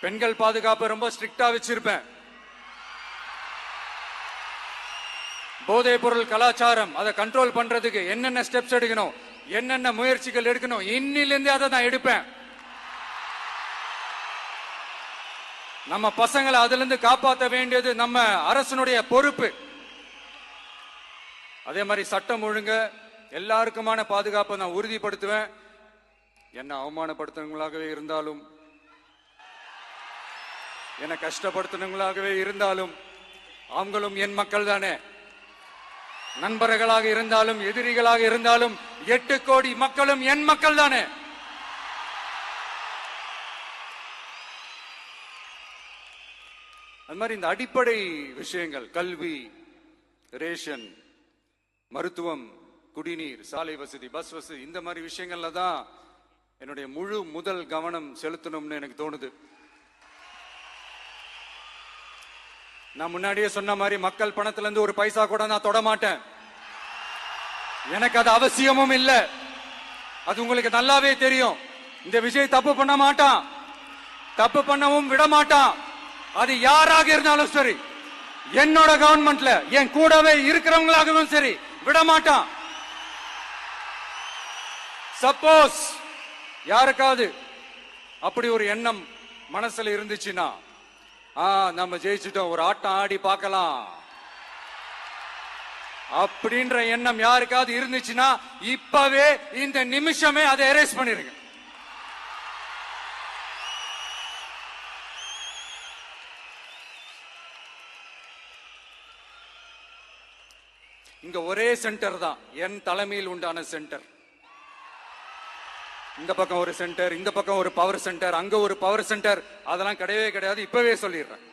பெண்கள் பாதுகாப்பு ரொம்ப ஸ்ட்ரிக்டா வச்சிருப்பேன். போதைப் பொருள் கலாச்சாரம் அதை கண்ட்ரோல் பண்றதுக்கு என்னென்ன ஸ்டெப்ஸ் எடுக்கணும், என்னென்ன முயற்சிகள் எடுக்கணும், இன்னிலிருந்து அதை நான் எடுப்பேன். நம்ம பசங்களை அதுல இருந்து காப்பாற்ற வேண்டியது நம்ம அரசனுடைய பொறுப்பு. அதே மாதிரி சட்டம் ஒழுங்கு எல்லாருக்குமான பாதுகாப்பை நான் உறுதிப்படுத்துவேன். என்ன அவமானப்படுத்துறவங்களாகவே இருந்தாலும், என்ன கஷ்டப்படுத்துறவங்களாகவே இருந்தாலும், அவங்களும் என் மக்கள் தானே. நண்பர்களாக இருந்தாலும் எதிரிகளாக இருந்தாலும் 8 கோடி மக்களும் என் மக்கள் தானே. அது மாதிரி இந்த அடிப்படை விஷயங்கள், கல்வி, ரேஷன், மருத்துவம், குடிநீர், சாலை வசதி, பஸ் வசதி, இந்த மாதிரி விஷயங்கள்ல தான் என்னுடைய முதல் கவனம் செலுத்தணும்னு எனக்கு தோணுது. நான் முன்னாடியே சொன்ன மாதிரி மக்கள் பணத்துல இருந்து ஒரு பைசா கூட நான் தொட மாட்டேன். எனக்கு அது அவசியமும் இல்லை. அது உங்களுக்கு நல்லாவே தெரியும். இந்த விஜய் தப்பு பண்ண மாட்டான், தப்பு பண்ணவும் விட மாட்டான். அது யாராக இருந்தாலும் சரி, என்னோட கவர்மெண்ட்ல என் கூடவே இருக்கிறவங்களாகவும் சரி விட மாட்டான். சப்போஸ் யாருக்காவது அப்படி ஒரு எண்ணம் மனசுல இருந்துச்சுன்னா, நம்ம ஜெயிச்சுட்டோம், ஒரு ஆட்டம் ஆடி பார்க்கலாம் அப்படின்ற எண்ணம் யாருக்காவது இருந்துச்சுன்னா இப்பவே இந்த நிமிஷமே அதை எரேஸ் பண்ணிருங்க. இங்க ஒரே சென்டர் தான், என் தலைமையில் உண்டான சென்டர். இந்த பக்கம் ஒரு சென்டர், இந்த பக்கம் ஒரு பவர் சென்டர், அங்க ஒரு பவர் சென்டர், அதெல்லாம் கிடையவே கிடையாது. இப்பவே சொல்லிடுறேன்.